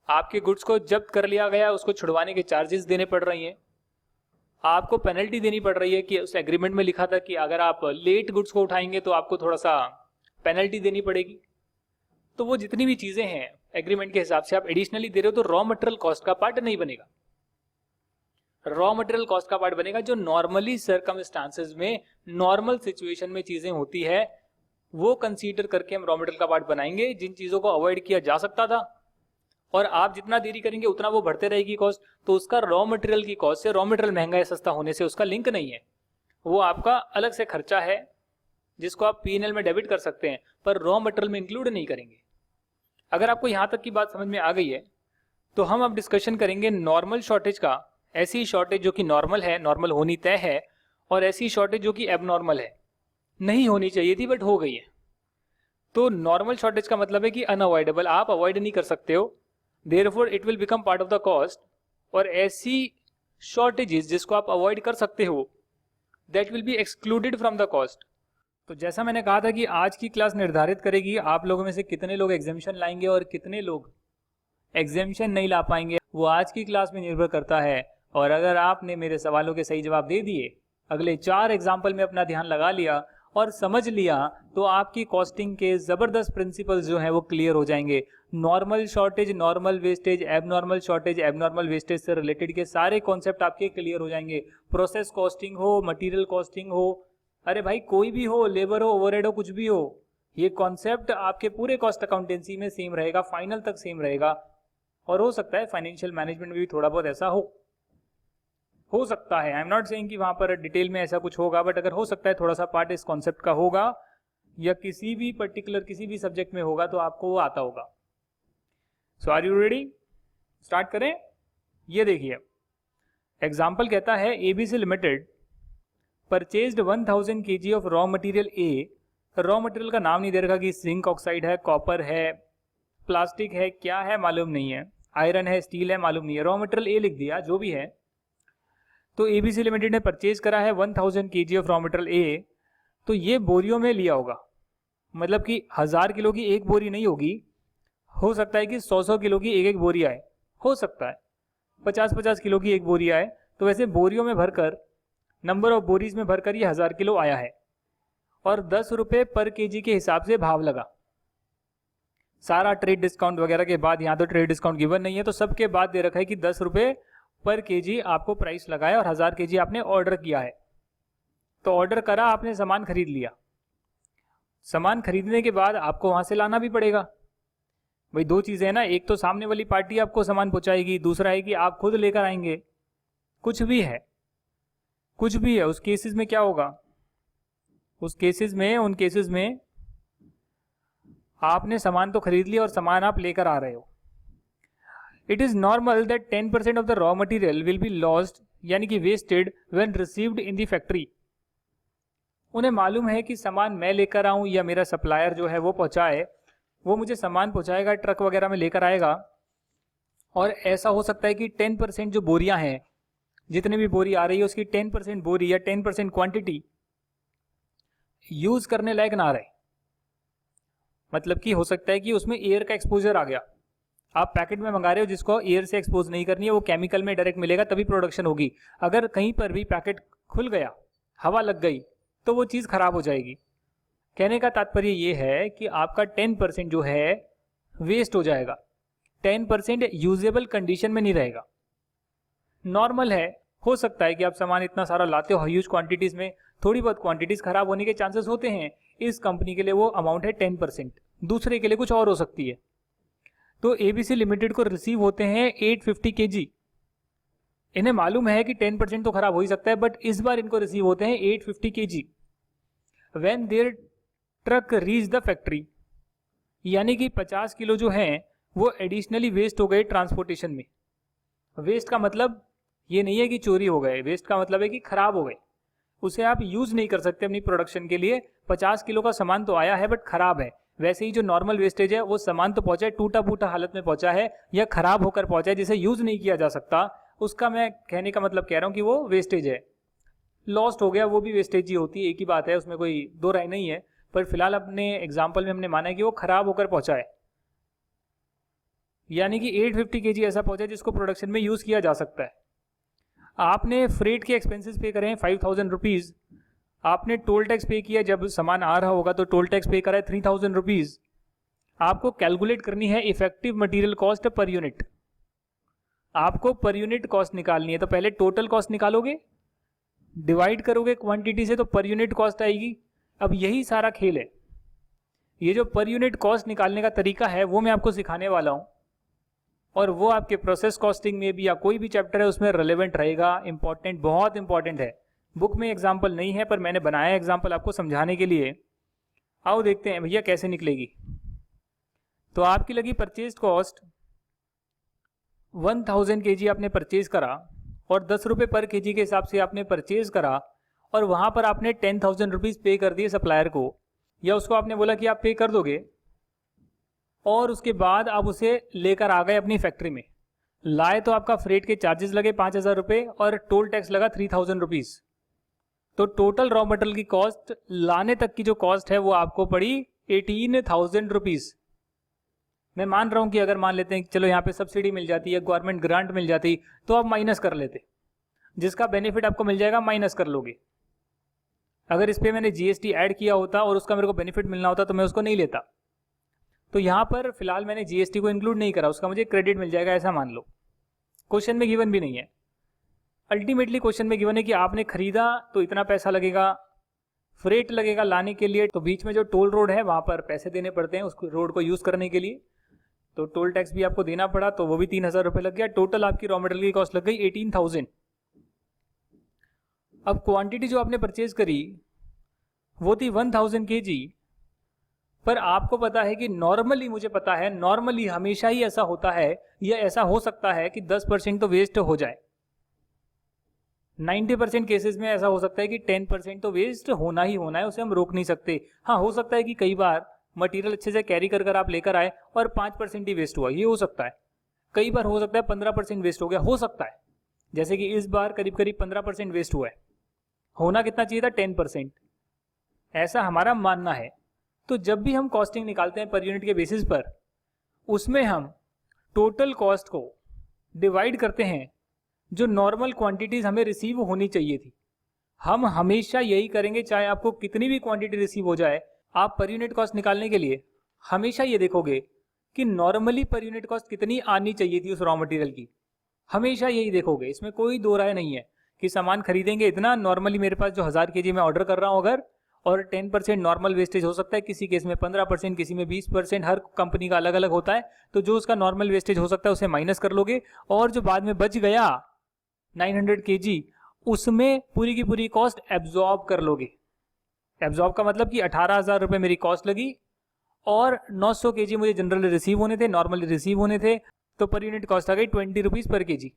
आपके गुड्स को जब्त कर लिया गया, उसको छुड़वाने के चार्जेस देने पड़ रही हैं, आपको पेनल्टी देनी पड़ रही है कि उस एग्रीमेंट में लिखा था कि अगर आप लेट गुड्स को उठाएंगे तो आपको थोड़ा सा पेनल्टी देनी पड़ेगी। तो वो जितनी भी चीजें हैं एग्रीमेंट के हिसाब से आप एडिशनली दे रहे हो, तो रॉ मटेरियल कॉस्ट का पार्ट नहीं बनेगा। रॉ मटेरियल कॉस्ट का पार्ट बनेगा जो नॉर्मली सर्कमस्टांसेस में, नॉर्मल सिचुएशन में चीजें होती है, वो कंसीडर करके हम रॉ मटेरियल का पार्ट बनाएंगे। जिन चीजों को अवॉइड किया जा सकता था और आप जितना देरी करेंगे उतना वो बढ़ते रहेगी कॉस्ट, तो उसका रॉ मटेरियल की कॉस्ट से, रॉ मटेरियल महंगा या सस्ता होने से उसका लिंक नहीं है, वो आपका अलग से खर्चा है जिसको आप पीएनएल में डेबिट कर सकते हैं पर रॉ मटेरियल में इंक्लूड नहीं करेंगे। अगर आपको यहां तक की बात समझ में आ गई है तो हम अब डिस्कशन करेंगे नॉर्मल शॉर्टेज का। ऐसी शॉर्टेज जो कि नॉर्मल है, नॉर्मल होनी तय है, और ऐसी शॉर्टेज जो कि एबनॉर्मल है, नहीं होनी चाहिए थी बट हो गई है। तो नॉर्मल शॉर्टेज का मतलब है कि अनअवॉइडेबल, आप अवॉइड नहीं कर सकते हो, therefore it will become part of the cost. और ऐसी शॉर्टेजेस जिसको आप अवॉइड कर सकते हो that will be excluded from the cost. तो जैसा मैंने कहा था कि आज की क्लास निर्धारित करेगी आप लोगों में से कितने लोग एग्जामिशन लाएंगे और कितने लोग एग्जामिशन नहीं ला पाएंगे, वो आज की क्लास में निर्भर करता है। और अगर आपने मेरे सवालों के सही जवाब दे दिए, अगले 4 एग्जाम्पल में अपना ध्यान लगा लिया और समझ लिया, तो आपकी कॉस्टिंग के ज़बरदस्त प्रिंसिपल्स जो हैं वो क्लियर हो जाएंगे। Normal shortage, normal wastage, abnormal shortage, abnormal wastage से रिलेटेड के सारे कॉन्सेप्ट आपके क्लियर हो जाएंगे। प्रोसेस कॉस्टिंग हो, मटेरियल कॉस्टिंग हो, अरे भाई कोई भी हो, लेबर हो, ओवरहेड हो, कुछ भी हो, ये कॉन्सेप्ट आपके पूरे कॉस्ट अकाउंटेंसी में सेम रहेगा, फाइनल तक सेम रहेगा। और हो सकता है फाइनेंशियल मैनेजमेंट में भी थोड़ा बहुत ऐसा हो सकता है। आई एम नॉट सेइंग कि वहां पर डिटेल में ऐसा कुछ होगा, बट अगर हो सकता है थोड़ा सा पार्ट इस कॉन्सेप्ट का होगा या किसी भी पर्टिकुलर किसी भी सब्जेक्ट में होगा तो आपको वो आता होगा। सो आर यू रेडी? स्टार्ट करें। ये देखिए एग्जाम्पल कहता है ABC limited purchased 1000 kg of raw material A. Raw material का नाम नहीं दे रखा कि जिंक ऑक्साइड है, कॉपर है, प्लास्टिक है, क्या है मालूम नहीं है, आयरन है, स्टील है मालूम नहीं है, रॉ मटेरियल ए लिख दिया, जो भी है। तो एबीसी लिमिटेड ने परचेज करा है 1000 kg of raw material A. तो ये बोरियों में लिया होगा, मतलब कि 1000 किलो की एक बोरी नहीं होगी, हो सकता है कि 100 किलो की एक बोरी आए, हो सकता है 50 किलो की एक बोरी आए। तो वैसे बोरियों में भरकर, नंबर ऑफ बोरीज में भरकर ये 1000 किलो आया है और 10 रुपये पर केजी के हिसाब से भाव लगा। सारा ट्रेड डिस्काउंट वगैरह के बाद, यहाँ तो ट्रेड डिस्काउंट गिवन नहीं है तो सबके बाद दे रखा है कि 10 रुपये पर केजी आपको प्राइस लगाया और 1000 केजी आपने ऑर्डर किया है। तो ऑर्डर करा, आपने सामान खरीद लिया। सामान खरीदने के बाद आपको वहां से लाना भी पड़ेगा। भाई दो चीजें हैं ना, एक तो सामने वाली पार्टी आपको सामान पहुंचाएगी, दूसरा है कि आप खुद लेकर आएंगे। कुछ भी है उस केसेस में क्या होगा, उन केसेस में आपने सामान तो खरीद लिया और सामान आप लेकर आ रहे हो। It is normal that 10% of the raw material will be lost, यानी कि wasted, when received in the factory. उन्हें मालूम है कि सामान मैं लेकर आऊं या मेरा सप्लायर जो है वो पहुंचाए, वो मुझे सामान पहुंचाएगा, ट्रक वगैरह में लेकर आएगा। और ऐसा हो सकता है कि 10% जो बोरियां हैं, जितने भी बोरी आ रही है उसकी 10% बोरी या 10% क्वांटिटी यूज करने लायक ना रहे। मतलब कि हो सकता है कि उसमें एयर का एक्सपोजर आ गया। आप पैकेट में मंगा रहे हो जिसको एयर से एक्सपोज नहीं करनी है, वो केमिकल में डायरेक्ट मिलेगा तभी प्रोडक्शन होगी। अगर कहीं पर भी पैकेट खुल गया, हवा लग गई, तो वो चीज़ खराब हो जाएगी। कहने का तात्पर्य ये है कि आपका 10% जो है वेस्ट हो जाएगा, 10% यूजेबल कंडीशन में नहीं रहेगा। नॉर्मल है, हो सकता है कि आप सामान इतना सारा लाते हो ह्यूज क्वांटिटीज में, थोड़ी बहुत क्वांटिटीज खराब होने के चांसेस होते हैं। इस कंपनी के लिए वो अमाउंट है 10%, दूसरे के लिए कुछ और हो सकती है। तो एबीसी लिमिटेड को रिसीव होते हैं 850 kg। इन्हें मालूम है कि 10% तो खराब हो ही सकता है, बट इस बार इनको रिसीव होते हैं 850 kg। When there truck reach the factory, यानी कि 50 किलो जो हैं वो एडिशनली वेस्ट हो गए ट्रांसपोर्टेशन में। वेस्ट का मतलब ये नहीं है कि चोरी हो गए, वेस्ट का मतलब है कि खराब हो गए, उसे आप यूज नहीं कर सकते अपनी प्रोडक्शन के लिए। 50 किलो का सामान तो आया है बट खराब है। वैसे ही जो नॉर्मल वेस्टेज है, वो सामान तो पहुंचा है, टूटा फूटा हालत में पहुंचा है या खराब होकर पहुंचा है, जिसे यूज नहीं किया जा सकता, उसका मैं कहने का मतलब कह रहा हूं कि वो वेस्टेज है। लॉस्ट हो गया, वो भी वेस्टेज ही होती है, एक ही बात है, उसमें कोई दो राय नहीं है। पर फिलहाल अपने एग्जाम्पल में हमने माना है कि वो खराब होकर पहुंचा है, यानी कि 850 kg ऐसा पहुंचा है जिसको प्रोडक्शन में यूज किया जा सकता है। आपने फ्रेट के एक्सपेंसेस पे करें 5000 रुपीज़, आपने टोल टैक्स पे किया, जब सामान आ रहा होगा तो टोल टैक्स पे करा है 3000 रुपीज़। आपको कैलकुलेट करनी है effective material cost per unit. आपको पर यूनिट कॉस्ट निकालनी है, तो पहले टोटल कॉस्ट निकालोगे, डिवाइड करोगे क्वांटिटी से, तो पर यूनिट कॉस्ट आएगी। अब यही सारा खेल है। ये जो पर यूनिट कॉस्ट निकालने का तरीका है वो मैं आपको सिखाने वाला हूँ, और वो आपके प्रोसेस कॉस्टिंग में भी या कोई भी चैप्टर है उसमें रेलेवेंट रहेगा, इंपॉर्टेंट, बहुत इंपॉर्टेंट है। बुक में एग्जाम्पल नहीं है पर मैंने बनाया एग्जाम्पल आपको समझाने के लिए। आओ देखते हैं भैया कैसे निकलेगी। तो आपकी लगी परचेज कॉस्ट 1000 kg आपने परचेज करा और 10 रुपये पर केजी के हिसाब से आपने परचेज करा, और वहाँ पर आपने 10,000 रुपीज़ पे कर दिए सप्लायर को। या उसको आपने बोला कि आप पे कर दोगे और उसके बाद आप उसे लेकर आ गए अपनी फैक्ट्री में, लाए तो आपका फ्रेट के चार्जेस लगे 5,000 रुपये और टोल टैक्स लगा 3,000 रुपीज़, तो टोटल रॉ मटेरियल की कॉस्ट लाने तक की जो कॉस्ट है वो आपको पड़ी 18,000 रुपीज़। मैं मान रहा हूं कि अगर मान लेते हैं चलो यहाँ पे सब्सिडी मिल जाती है, गवर्नमेंट ग्रांट मिल जाती, तो आप माइनस कर लेते, जिसका बेनिफिट आपको मिल जाएगा माइनस कर लोगे। अगर इस पर मैंने जीएसटी ऐड किया होता और उसका मेरे को बेनिफिट मिलना होता तो मैं उसको नहीं लेता। तो यहाँ पर फिलहाल मैंने जीएसटी को इंक्लूड नहीं करा, उसका मुझे क्रेडिट मिल जाएगा ऐसा मान लो। क्वेश्चन में गिवन भी नहीं है, अल्टीमेटली क्वेश्चन में गिवन है कि आपने खरीदा तो इतना पैसा लगेगा, फ्रेट लगेगा लाने के लिए, तो बीच में जो टोल रोड है वहाँ पर पैसे देने पड़ते हैं उस रोड को यूज़ करने के लिए, तो टोल टैक्स भी आपको देना पड़ा, तो वो भी 3,000 रुपये लग गया। टोटल आपकी रॉ मटेरियल की कॉस्ट लग गई 18,000। अब क्वांटिटी जो आपने परचेज करी वो थी 1,000 kg, पर आपको पता है कि नॉर्मली, मुझे पता है नॉर्मली हमेशा ही ऐसा होता है या ऐसा हो सकता है कि 10% तो वेस्ट हो जाए। 90% केसेस में ऐसा हो सकता है कि 10% तो वेस्ट होना ही होना है, उसे हम रोक नहीं सकते। हाँ, हो सकता है कि कई बार मटेरियल अच्छे से कैरी कर आप लेकर आए और 5% ही वेस्ट हुआ, ये हो सकता है। कई बार हो सकता है 15% वेस्ट हो गया, हो सकता है। जैसे कि इस बार करीब करीब 15% वेस्ट हुआ है, होना कितना चाहिए था 10%, ऐसा हमारा मानना है। तो जब भी हम कॉस्टिंग निकालते हैं पर यूनिट के बेसिस पर, उसमें हम टोटल कॉस्ट को डिवाइड करते हैं जो नॉर्मल क्वांटिटीज हमें रिसीव होनी चाहिए थी। हम हमेशा यही करेंगे, चाहे आपको कितनी भी क्वांटिटी रिसीव हो जाए, आप पर यूनिट कॉस्ट निकालने के लिए हमेशा ये देखोगे कि नॉर्मली पर यूनिट कॉस्ट कितनी आनी चाहिए थी उस रॉ मटेरियल की, हमेशा यही देखोगे। इसमें कोई दो राय नहीं है कि सामान खरीदेंगे इतना, नॉर्मली मेरे पास जो 1000 kg मैं ऑर्डर कर रहा हूँ अगर, और 10% नॉर्मल वेस्टेज हो सकता है, किसी केस में 15%, किसी में 20%, हर कंपनी का अलग अलग होता है। तो जो उसका नॉर्मल वेस्टेज हो सकता है उसे माइनस कर लोगे, और जो बाद में बच गया 900 kg, उसमें पूरी की पूरी कॉस्ट एब्जॉर्ब कर लोगे। एब्जॉर्ब का मतलब कि 18,000 रुपये मेरी कॉस्ट लगी और 900 kg मुझे जनरली रिसीव होने थे, नॉर्मली रिसीव होने थे, तो पर यूनिट कॉस्ट आ गई 20 रुपीज़ पर kg।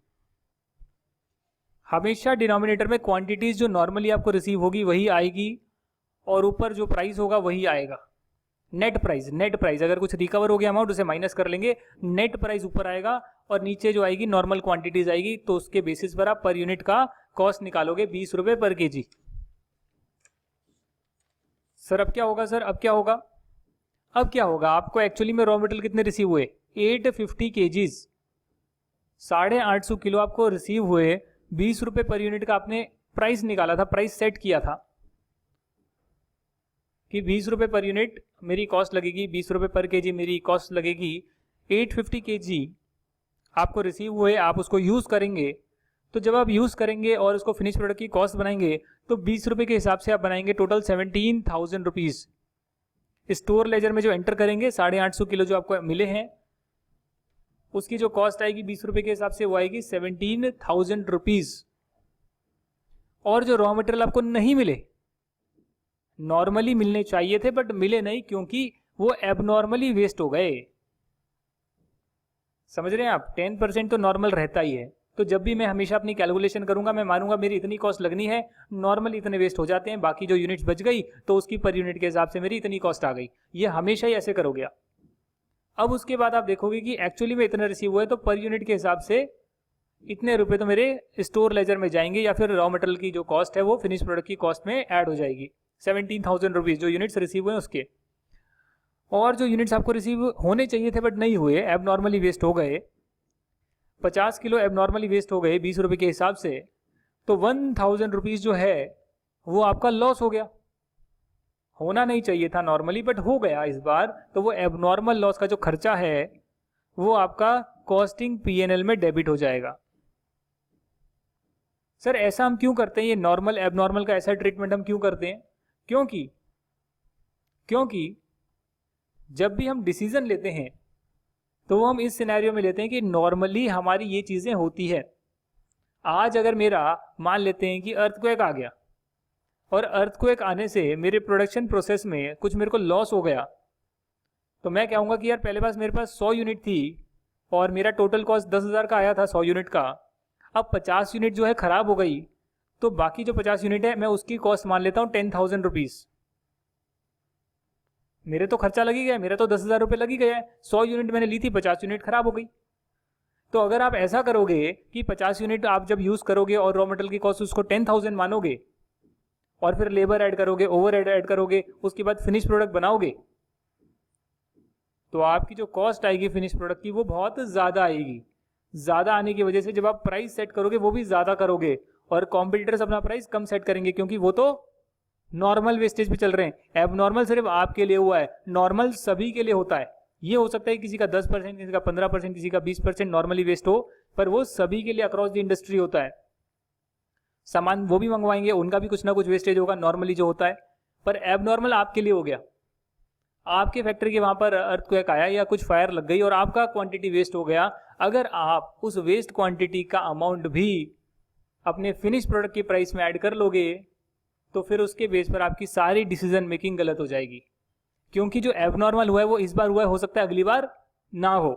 हमेशा डिनोमिनेटर में क्वांटिटीज जो नॉर्मली आपको रिसीव होगी वही आएगी और ऊपर जो प्राइस होगा वही आएगा। नेट प्राइस अगर कुछ रिकवर हो गया अमाउंट उसे माइनस कर लेंगे, नेट प्राइस ऊपर आएगा और नीचे जो आएगी नॉर्मल क्वांटिटीज आएगी, तो उसके बेसिस पर आप पर यूनिट का कॉस्ट निकालोगे 20 रुपये पर kg। सर अब क्या होगा, अब क्या होगा आपको एक्चुअली में रॉ मटेरियल कितने रिसीव हुए, 850 kg, 850 किलो आपको रिसीव हुए, 20 रुपये पर यूनिट का आपने प्राइस निकाला था, प्राइस सेट किया था कि 20 रुपये पर यूनिट मेरी कॉस्ट लगेगी, 20 रुपये पर kg मेरी कॉस्ट लगेगी। 850 kg आपको रिसीव हुए, आप उसको यूज़ करेंगे, तो जब आप यूज़ करेंगे और उसको फिनिश प्रोडक्ट की कॉस्ट बनाएंगे तो 20 रुपये के हिसाब से आप बनाएंगे टोटल 17,000 रुपीज़। स्टोर लेजर में जो एंटर करेंगे 850 किलो जो आपको मिले हैं उसकी जो कॉस्ट आएगी 20 रुपये के हिसाब से वो आएगी 17,000 रुपीज़। और जो रॉ मटेरियल आपको नहीं मिले, नॉर्मली मिलने चाहिए थे बट मिले नहीं क्योंकि वो एबनॉर्मली वेस्ट हो गए। समझ रहे हैं आप, 10% तो नॉर्मल रहता ही है। तो जब भी मैं हमेशा अपनी कैलकुलेशन करूंगा मैं मानूंगा मेरी इतनी कॉस्ट लगनी है, नॉर्मली इतने वेस्ट हो जाते हैं, बाकी जो यूनिट्स बच गई तो उसकी पर यूनिट के हिसाब से मेरी इतनी कॉस्ट आ गई। ये हमेशा ही ऐसे करोगे आप। अब उसके बाद आप देखोगे कि एक्चुअली में इतना रिसीव हुआ है तो पर यूनिट के हिसाब से इतने रुपए तो मेरे स्टोर लेजर में जाएंगे या फिर रॉ मटेरियल की जो कॉस्ट है वो फिनिश प्रोडक्ट की कॉस्ट में ऐड हो जाएगी। 17,000 रुपीज़ जो यूनिट्स रिसीव हुए उसके, और जो यूनिट्स आपको रिसीव होने चाहिए थे बट नहीं हुए, एबनॉर्मली वेस्ट हो गए, 50 किलो एबनॉर्मली वेस्ट हो गए 20 रुपये के हिसाब से, तो 1,000 रुपीज़ जो है वो आपका लॉस हो गया। होना नहीं चाहिए था नॉर्मली बट हो गया इस बार, तो वो एबनॉर्मल लॉस का जो खर्चा है वो आपका कॉस्टिंग P&L में डेबिट हो जाएगा। सर ऐसा हम क्यों करते हैं, ये नॉर्मल एबनॉर्मल का ऐसा ट्रीटमेंट हम क्यों करते हैं? क्योंकि जब भी हम डिसीजन लेते हैं तो वो हम इस सिनेरियो में लेते हैं कि नॉर्मली हमारी ये चीज़ें होती है। आज अगर मेरा मान लेते हैं कि अर्थक्वेक आ गया और अर्थक्वेक आने से मेरे प्रोडक्शन प्रोसेस में कुछ मेरे को लॉस हो गया, तो मैं कहूँगा कि यार पहले पास मेरे पास 100 यूनिट थी और मेरा टोटल कॉस्ट 10,000 का आया था 100 यूनिट का, अब 50 यूनिट जो है ख़राब हो गई, तो बाकी जो 50 यूनिट है मैं उसकी कॉस्ट मान लेता हूँ 10,000 रुपीज़। मेरे तो खर्चा लग ही गया, मेरा तो 10,000 रुपये लग ही गया है। 100 यूनिट मैंने ली थी, 50 यूनिट खराब हो गई। तो अगर आप ऐसा करोगे कि 50 यूनिट आप जब यूज करोगे और रॉ मटेरियल की कॉस्ट उसको 10,000 मानोगे, और फिर लेबर ऐड करोगे, ओवर ऐड करोगे, उसके बाद फिनिश प्रोडक्ट बनाओगे, तो आपकी जो कॉस्ट आएगी फिनिश प्रोडक्ट की वो बहुत ज़्यादा आएगी। ज़्यादा आने की वजह से जब आप प्राइस सेट करोगे वो भी ज़्यादा करोगे, और कॉम्पिटिटर्स अपना प्राइस कम सेट करेंगे, क्योंकि वो तो नॉर्मल वेस्टेज पे चल रहे हैं। एबनॉर्मल सिर्फ आपके लिए हुआ है, नॉर्मल सभी के लिए होता है। ये हो सकता है किसी का 10%, किसी का 15%, किसी का 20% नॉर्मली वेस्ट हो, पर वो सभी के लिए अक्रॉस द इंडस्ट्री होता है। सामान वो भी मंगवाएंगे, उनका भी कुछ ना कुछ वेस्टेज होगा नॉर्मली जो होता है, पर एबनॉर्मल आपके लिए हो गया। आपके फैक्ट्री के वहां पर अर्थक्वेक आया या कुछ फायर लग गई और आपका क्वांटिटी वेस्ट हो गया। अगर आप उस वेस्ट क्वांटिटी का अमाउंट भी अपने फिनिश प्रोडक्ट की प्राइस में ऐड कर लोगे, तो फिर उसके बेस पर आपकी सारी डिसीजन मेकिंग गलत हो जाएगी, क्योंकि जो एबनॉर्मल हुआ है वो इस बार हुआ है, हो सकता है अगली बार ना हो।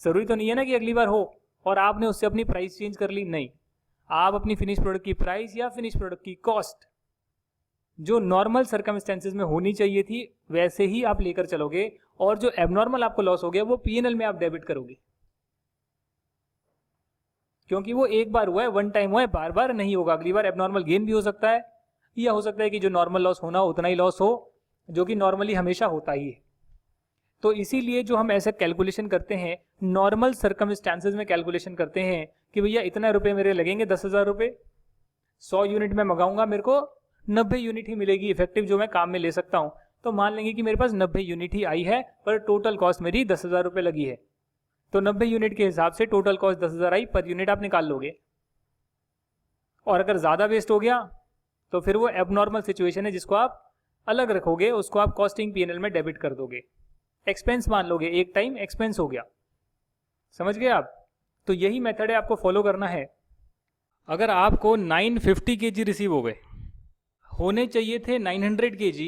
जरूरी तो नहीं है ना कि अगली बार हो और आपने उससे अपनी प्राइस चेंज कर ली, नहीं। आप अपनी फिनिश प्रोडक्ट की प्राइस या फिनिश प्रोडक्ट की कॉस्ट जो नॉर्मल सर्कमस्टेंसेज में होनी चाहिए थी वैसे ही आप लेकर चलोगे, और जो एबनॉर्मल आपको लॉस हो गया वो पीएनएल में आप डेबिट करोगे, क्योंकि वो एक बार हुआ है, वन टाइम हुआ है, बार बार नहीं होगा। अगली बार एबनॉर्मल गेन भी हो सकता है, या हो सकता है कि जो नॉर्मल लॉस होना उतना ही लॉस हो, जो कि नॉर्मली हमेशा होता ही है। तो इसीलिए जो हम ऐसे कैलकुलेशन करते हैं, नॉर्मल सर्कमस्टेंसेज में कैलकुलेशन करते हैं कि भैया इतना रुपए मेरे लगेंगे, 10,000 रुपये, 100 यूनिट में मंगाऊंगा, मेरे को 90 यूनिट ही मिलेगी इफेक्टिव जो मैं काम में ले सकता हूँ। तो मान लेंगे कि मेरे पास 90 यूनिट ही आई है, पर टोटल कॉस्ट मेरी 10,000 रुपये लगी है, तो 90 यूनिट के हिसाब से टोटल कॉस्ट 10,000 आई, पर यूनिट आप निकाल लोगे। और अगर ज़्यादा वेस्ट हो गया तो फिर वो एबनॉर्मल सिचुएशन है जिसको आप अलग रखोगे, उसको आप कॉस्टिंग पीएनएल में डेबिट कर दोगे, एक्सपेंस मान लोगे, एक टाइम एक्सपेंस हो गया। समझ गए आप? तो यही मेथड है, आपको फॉलो करना है। अगर आपको 950 kg रिसीव हो गए, होने चाहिए थे 900 kg,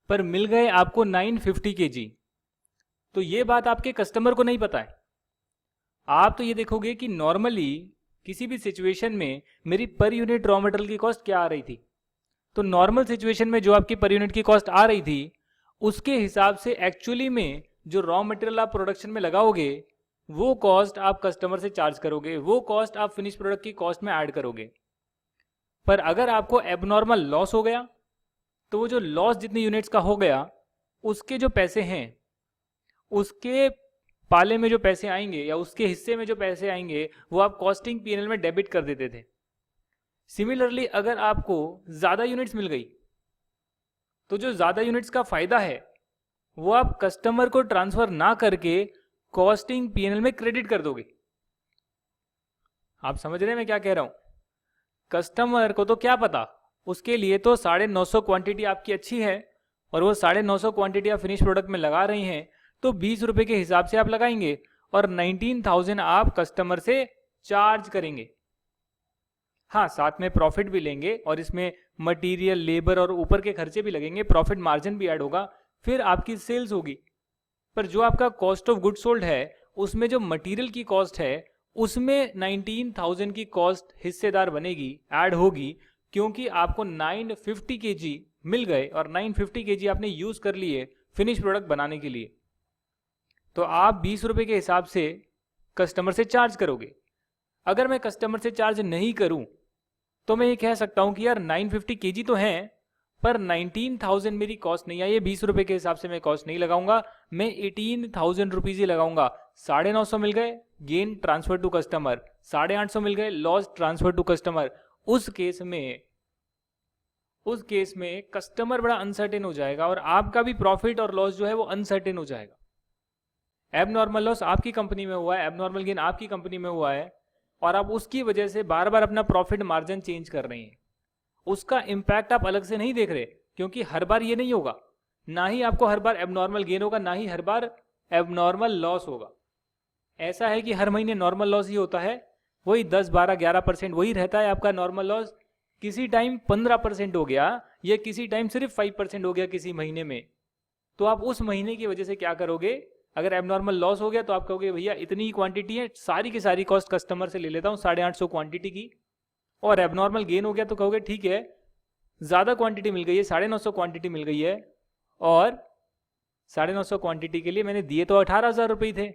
पर मिल गए आपको 950 kg, तो ये बात आपके कस्टमर को नहीं पता है। आप तो ये देखोगे कि नॉर्मली किसी भी सिचुएशन में मेरी पर यूनिट रॉ मटेरियल की कॉस्ट क्या आ रही थी, तो नॉर्मल सिचुएशन में जो आपकी पर यूनिट की कॉस्ट आ रही थी उसके हिसाब से एक्चुअली में जो रॉ मटेरियल आप प्रोडक्शन में लगाओगे वो कॉस्ट आप कस्टमर से चार्ज करोगे, वो कॉस्ट आप फिनिश प्रोडक्ट की कॉस्ट में ऐड करोगे। पर अगर आपको एबनॉर्मल लॉस हो गया तो वो जो लॉस जितनी यूनिट्स का हो गया उसके जो पैसे हैं, उसके पाले में जो पैसे आएंगे या उसके हिस्से में जो पैसे आएंगे वो आप कॉस्टिंग पीएनएल में डेबिट कर देते थे। सिमिलरली अगर आपको ज़्यादा यूनिट्स मिल गई तो जो ज़्यादा यूनिट्स का फायदा है वो आप कस्टमर को ट्रांसफर ना करके कॉस्टिंग पीएनएल में क्रेडिट कर दोगे। आप समझ रहे हैं मैं क्या कह रहा हूं? कस्टमर को तो क्या पता, उसके लिए तो 950 क्वांटिटी आपकी अच्छी है और वो 950 क्वांटिटी आप फिनिश प्रोडक्ट में लगा रही हैं, तो 20 रुपए के हिसाब से आप लगाएंगे और 19,000 आप कस्टमर से चार्ज करेंगे। हाँ, साथ में प्रॉफिट भी लेंगे और इसमें मटेरियल, लेबर और ऊपर के खर्चे भी लगेंगे, प्रॉफिट मार्जिन भी ऐड होगा, फिर आपकी सेल्स होगी। पर जो आपका कॉस्ट ऑफ गुड सोल्ड है उसमें जो मटेरियल की कॉस्ट है उसमें 19,000 की कॉस्ट हिस्सेदार बनेगी, ऐड होगी, क्योंकि आपको 950 kg मिल गए और 950 kg आपने यूज कर लिए फिनिश प्रोडक्ट बनाने के लिए। तो आप 20 रुपए के हिसाब से कस्टमर से चार्ज करोगे। अगर मैं कस्टमर से चार्ज नहीं करूं तो मैं ये कह सकता हूं कि यार 950 kg तो हैं, पर 19,000 मेरी कॉस्ट नहीं आई है, 20 रुपए के हिसाब से मैं कॉस्ट नहीं लगाऊंगा, मैं 18,000 रुपीज ही लगाऊंगा। 950 मिल गए, गेन ट्रांसफर टू कस्टमर, 850 मिल गए, लॉस ट्रांसफर टू कस्टमर। उस केस में कस्टमर बड़ा अनसर्टेन हो जाएगा और आपका भी प्रॉफिट और लॉस जो है वो अनसर्टेन हो जाएगा। एबनॉर्मल लॉस आपकी कंपनी में हुआ है, एबनॉर्मल गेन आपकी कंपनी में हुआ है, और आप उसकी वजह से बार बार अपना प्रॉफिट मार्जिन चेंज कर रहे हैं। उसका इंपैक्ट आप अलग से नहीं देख रहे, क्योंकि हर बार ये नहीं होगा, ना ही आपको हर बार एबनॉर्मल गेन होगा, ना ही हर बार एबनॉर्मल लॉस होगा। ऐसा है कि हर महीने नॉर्मल लॉस ही होता है, वही 10, 12, 11% वही रहता है आपका नॉर्मल लॉस। किसी टाइम 15% हो गया या किसी टाइम सिर्फ 5% हो गया किसी महीने में, तो आप उस महीने की वजह से क्या करोगे? अगर एबनॉर्मल लॉस हो गया तो आप कहोगे भैया इतनी ही क्वांटिटी है, सारी की सारी कॉस्ट कस्टमर से ले लेता हूँ 850 क्वांटिटी की। और एबनॉर्मल गेन हो गया तो कहोगे ठीक है, ज़्यादा क्वांटिटी मिल गई है, 950 क्वांटिटी मिल गई है, और 950 क्वांटिटी के लिए मैंने दिए तो 18,000 रुपये थे,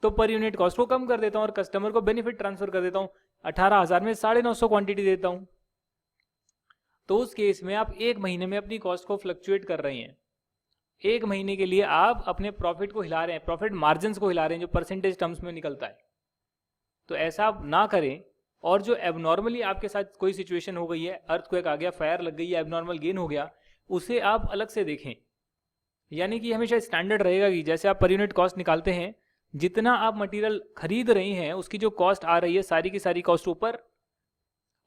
तो पर यूनिट कॉस्ट को कम कर देता हूँ और कस्टमर को बेनिफिट ट्रांसफर कर देता हूँ, 18,000 में 950 क्वांटिटी देता हूँ। तो उस केस में आप एक महीने में अपनी कॉस्ट को फ्लक्चुएट कर रहे हैं। एक महीने के लिए आप अपने प्रॉफिट को हिला रहे हैं, प्रॉफिट मार्जिन को हिला रहे हैं, जो परसेंटेज टर्म्स में निकलता है। तो ऐसा आप ना करें। और जो एबनॉर्मली आपके साथ कोई सिचुएशन हो गई है, अर्थक्वेक आ गया, फायर लग गई है, एबनॉर्मल गेन हो गया, उसे आप अलग से देखें। यानी कि हमेशा स्टैंडर्ड रहेगा कि जैसे आप पर यूनिट कॉस्ट निकालते हैं, जितना आप मटेरियल खरीद रही हैं उसकी जो कॉस्ट आ रही है सारी की सारी कॉस्ट ऊपर,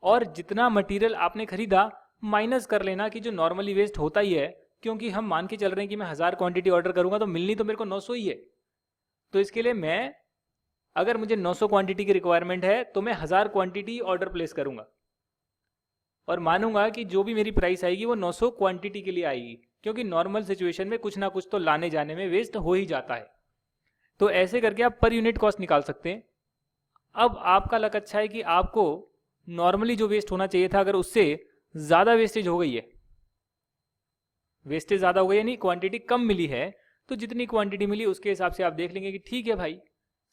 और जितना मटेरियल आपने खरीदा माइनस कर लेना कि जो नॉर्मली वेस्ट होता ही है, क्योंकि हम मान के चल रहे हैं कि मैं 1000 क्वांटिटी ऑर्डर करूंगा तो मिलनी तो मेरे को 900 ही है। तो इसके लिए मैं, अगर मुझे 900 क्वांटिटी की रिक्वायरमेंट है तो मैं 1000 क्वांटिटी ऑर्डर प्लेस करूंगा और मानूंगा कि जो भी मेरी प्राइस आएगी वो 900 क्वांटिटी के लिए आएगी, क्योंकि नॉर्मल सिचुएशन में कुछ ना कुछ तो लाने जाने में वेस्ट हो ही जाता है। तो ऐसे करके आप पर यूनिट कॉस्ट निकाल सकते हैं। अब आपका लक अच्छा है कि आपको नॉर्मली जो वेस्ट होना चाहिए था, अगर उससे ज़्यादा वेस्टेज हो गई है, वेस्टेज ज़्यादा हो गई, यानी क्वांटिटी कम मिली है, तो जितनी क्वांटिटी मिली उसके हिसाब से आप देख लेंगे कि ठीक है भाई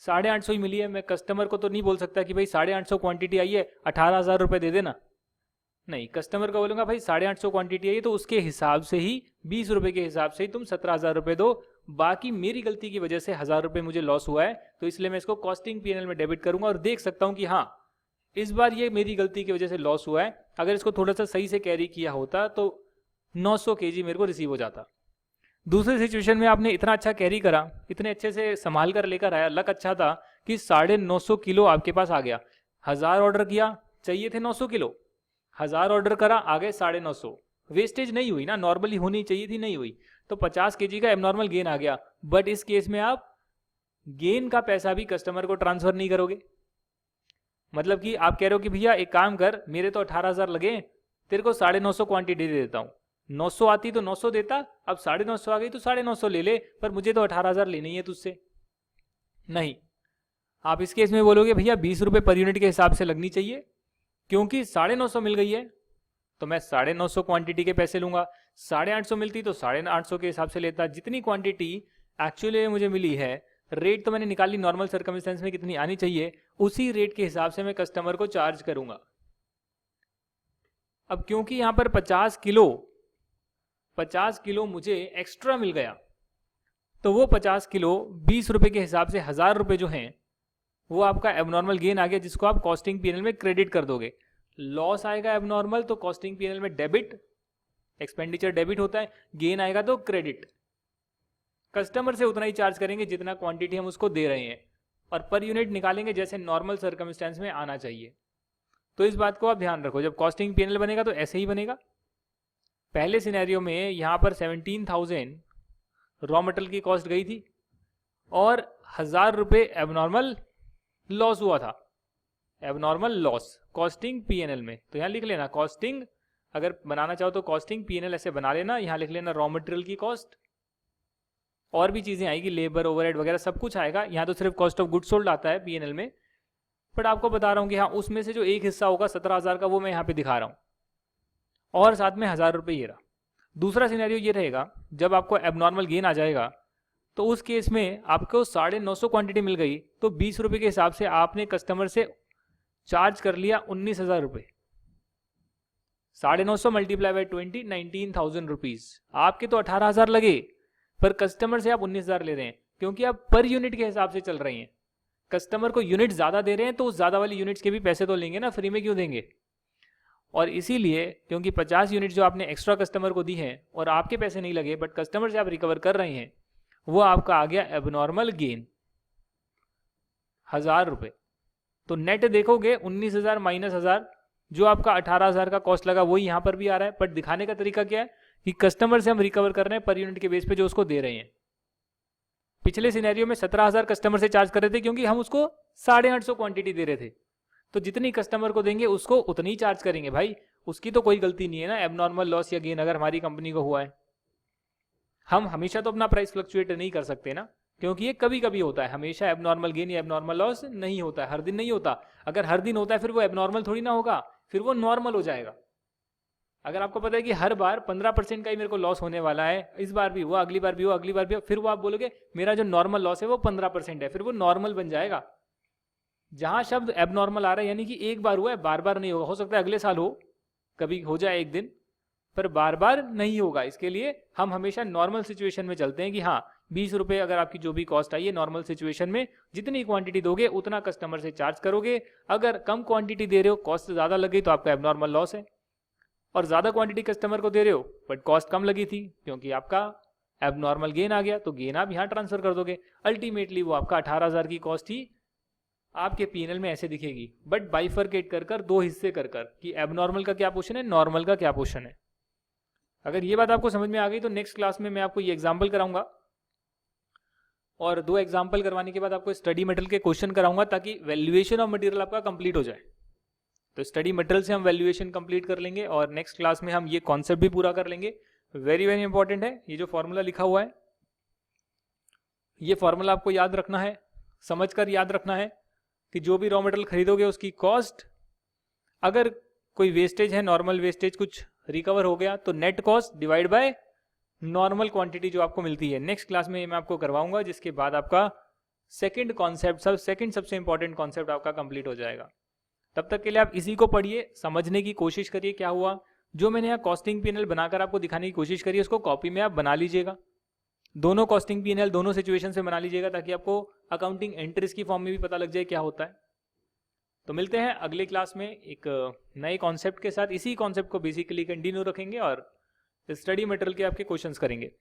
850 ही मिली है। मैं कस्टमर को तो नहीं बोल सकता कि भाई 850 क्वांटिटी आई है 18,000 रुपये दे देना, नहीं, कस्टमर को बोलूँगा भाई 850 क्वांटिटी आई है तो उसके हिसाब से ही 20 रुपये के हिसाब से ही तुम 17,000 रुपये दो, बाकी मेरी गलती की वजह से 1000 रुपये मुझे लॉस हुआ है, तो इसलिए मैं इसको कॉस्टिंग पीएनएल में डेबिट करूंगा और देख सकता हूँ कि हाँ इस बार ये मेरी गलती की वजह से लॉस हुआ है। अगर इसको थोड़ा सा सही से कैरी किया होता तो 900 kg मेरे को रिसीव हो जाता। दूसरे सिचुएशन में आपने इतना अच्छा कैरी करा, इतने अच्छे से संभाल कर लेकर आया, लक अच्छा था कि 950 किलो आपके पास आ गया। 1000 ऑर्डर किया, चाहिए थे 900 किलो, 1000 ऑर्डर करा, आ गए 950, वेस्टेज नहीं हुई ना, नॉर्मली होनी चाहिए थी, नहीं हुई, तो 50 kg का एबनॉर्मल गेन आ गया। बट इस केस में आप गेन का पैसा भी कस्टमर को ट्रांसफर नहीं करोगे। मतलब कि आप कह रहे हो कि भैया एक काम कर, मेरे तो 18,000 लगे, तेरे को 950 क्वांटिटी दे देता हूँ, 900 आती तो 900 देता, अब 950 आ गई तो 950 ले ले, पर मुझे तो 18,000 लेनी है तुझसे। नहीं, आप इस केस में बोलोगे भैया 20 रुपये पर यूनिट के हिसाब से लगनी चाहिए, क्योंकि 950 मिल गई है तो मैं 950 क्वांटिटी के पैसे लूंगा, 850 मिलती तो 850 के हिसाब से लेता। जितनी क्वांटिटी एक्चुअली मुझे मिली है, रेट तो मैंने निकाली नॉर्मल सर्कमस्टेंस में कितनी आनी चाहिए, उसी रेट के हिसाब से मैं कस्टमर को चार्ज करूंगा। अब क्योंकि यहां पर 50 किलो मुझे एक्स्ट्रा मिल गया, तो वो 50 किलो 20 रुपए के हिसाब से 1000 रुपए जो हैं वो आपका एबनॉर्मल गेन आ गया, जिसको आप कॉस्टिंग पीएनएल में क्रेडिट कर दोगे। लॉस आएगा एबनॉर्मल तो कॉस्टिंग पीएनएल में डेबिट, एक्सपेंडिचर डेबिट होता है, गेन आएगा तो क्रेडिट। कस्टमर से उतना ही चार्ज करेंगे जितना क्वांटिटी हम उसको दे रहे हैं, और पर यूनिट निकालेंगे जैसे नॉर्मल सर्कमस्टेंस में आना चाहिए। तो इस बात को आप ध्यान रखो, जब कॉस्टिंग पीएनएल बनेगा तो ऐसे ही बनेगा। पहले सिनेरियो में यहां पर 17,000 रॉ मटेरियल की कॉस्ट गई थी और 1000 रुपये एबनॉर्मल लॉस हुआ था, एबनॉर्मल लॉस कॉस्टिंग पीएनएल में। तो यहां लिख लेना कॉस्टिंग, अगर बनाना चाहो तो कॉस्टिंग पीएनएल ऐसे बना लेना, यहां लिख लेना रॉ मटेरियल की कॉस्ट, और भी चीजें आएगी, लेबर ओवरहेड वगैरह सब कुछ आएगा। यहाँ तो सिर्फ कॉस्ट ऑफ गुड सोल्ड आता है पीएनएल में, बट आपको बता रहा हूँ कि हाँ उसमें से जो एक हिस्सा होगा 17,000 का वो मैं यहाँ पे दिखा रहा हूँ, और साथ में 1000 रुपये ये रहा। दूसरा सिनेरियो ये रहेगा, जब आपको एबनॉर्मल गेन आ जाएगा तो उस केस में आपको 950 क्वांटिटी मिल गई, तो 20 रुपये के हिसाब से आपने कस्टमर से चार्ज कर लिया 19,000 रुपये। 950 मल्टीप्लाई बाई 20, 19,000 रुपीज। आपके तो 18,000 लगे, पर कस्टमर से आप 19,000 ले रहे हैं, क्योंकि आप पर यूनिट के हिसाब से चल रहे हैं। कस्टमर को यूनिट ज्यादा दे रहे हैं तो उस ज्यादा वाली यूनिट्स के भी पैसे तो लेंगे ना, फ्री में क्यों देंगे। और इसीलिए क्योंकि 50 यूनिट जो आपने एक्स्ट्रा कस्टमर को दी हैं और आपके पैसे नहीं लगे, बट कस्टमर से आप रिकवर कर रहे हैं, वो आपका आ गया एबनॉर्मल गेन 1000 रुपये। तो नेट देखोगे 19,000 माइनस 1000, जो आपका 18,000 का कॉस्ट लगा वही यहां पर भी आ रहा है। बट दिखाने का तरीका क्या है कि कस्टमर से हम रिकवर कर रहे हैं पर यूनिट के बेस पे जो उसको दे रहे हैं। पिछले सिनेरियो में 17,000 कस्टमर से चार्ज कर रहे थे, क्योंकि हम उसको 850 क्वांटिटी दे रहे थे, तो जितनी कस्टमर को देंगे उसको उतनी ही चार्ज करेंगे भाई, उसकी तो कोई गलती नहीं है ना एबनॉर्मल लॉस या गेन अगर हमारी कंपनी को हुआ है। हम हमेशा तो अपना प्राइस फ्लक्चुएट नहीं कर सकते ना, क्योंकि ये कभी कभी होता है, हमेशा एबनॉर्मल गेन या एबनॉर्मल लॉस नहीं होता है, हर दिन नहीं होता। अगर हर दिन होता है फिर वो एबनॉर्मल थोड़ी ना होगा, फिर वो नॉर्मल हो जाएगा। अगर आपको पता है कि हर बार 15% का ही मेरे को लॉस होने वाला है, इस बार भी हुआ, अगली बार भी हुआ, अगली बार भी हुआ, फिर वो आप बोलोगे मेरा जो नॉर्मल लॉस है वो 15% है, फिर वो नॉर्मल बन जाएगा। जहां शब्द एबनॉर्मल आ रहा है यानी कि एक बार हुआ है, बार बार नहीं होगा, हो सकता है अगले साल हो, कभी हो जाए एक दिन, पर बार बार नहीं होगा। इसके लिए हम हमेशा नॉर्मल सिचुएशन में चलते हैं कि हाँ 20 रुपये अगर आपकी जो भी कॉस्ट आई है, नॉर्मल सिचुएशन में जितनी क्वांटिटी दोगे उतना कस्टमर से चार्ज करोगे। अगर कम क्वांटिटी दे रहे हो, कॉस्ट ज़्यादा लग गई तो आपका एबनॉर्मल लॉस है, और ज़्यादा क्वांटिटी कस्टमर को दे रहे हो बट कॉस्ट कम लगी थी क्योंकि आपका एबनॉर्मल गेन आ गया, तो गेन आप यहाँ ट्रांसफर कर दोगे। अल्टीमेटली वो आपका 18,000 की कॉस्ट ही आपके पीएनएल में ऐसे दिखेगी, बट बाइफरकेट कर कर, दो हिस्से कर कर कि एबनॉर्मल का क्या पोर्शन है, नॉर्मल का क्या पोर्शन है। अगर ये बात आपको समझ में आ गई तो नेक्स्ट क्लास में मैं आपको ये एग्जाम्पल कराऊंगा, और 2 एग्जाम्पल करवाने के बाद आपको स्टडी मटेरियल के क्वेश्चन कराऊंगा ताकि वैल्यूएशन ऑफ मटेरियल आपका कंप्लीट हो जाए। तो स्टडी मटेरियल से हम वैल्यूएशन कंप्लीट कर लेंगे और नेक्स्ट क्लास में हम ये कॉन्सेप्ट भी पूरा कर लेंगे। वेरी वेरी इंपॉर्टेंट है ये जो फॉर्मूला लिखा हुआ है, ये फॉर्मूला आपको याद रखना है, समझकर याद रखना है कि जो भी रॉ मटेरियल खरीदोगे उसकी कॉस्ट, अगर कोई वेस्टेज है, नॉर्मल वेस्टेज कुछ रिकवर हो गया तो net cost divide by normal quantity जो आपको मिलती है। नेक्स्ट क्लास में मैं आपको करवाऊंगा, जिसके बाद आपका सेकंड कॉन्सेप्ट, सेकंड सबसे इंपॉर्टेंट कॉन्सेप्ट आपका कंप्लीट हो जाएगा। तब तक के लिए आप इसी को पढ़िए, समझने की कोशिश करिए क्या हुआ। जो मैंने यहाँ कॉस्टिंग पीएनएल बनाकर आपको दिखाने की कोशिश करी है उसको कॉपी में आप बना लीजिएगा, दोनों कॉस्टिंग पीएनएल दोनों सिचुएशन से बना लीजिएगा ताकि आपको अकाउंटिंग एंट्रीज की फॉर्म में भी पता लग जाए क्या होता है। तो मिलते हैं अगले क्लास में एक नए कॉन्सेप्ट के साथ। इसी कॉन्सेप्ट को बेसिकली कंटिन्यू रखेंगे और स्टडी मटेरियल के आपके क्वेश्चंस करेंगे।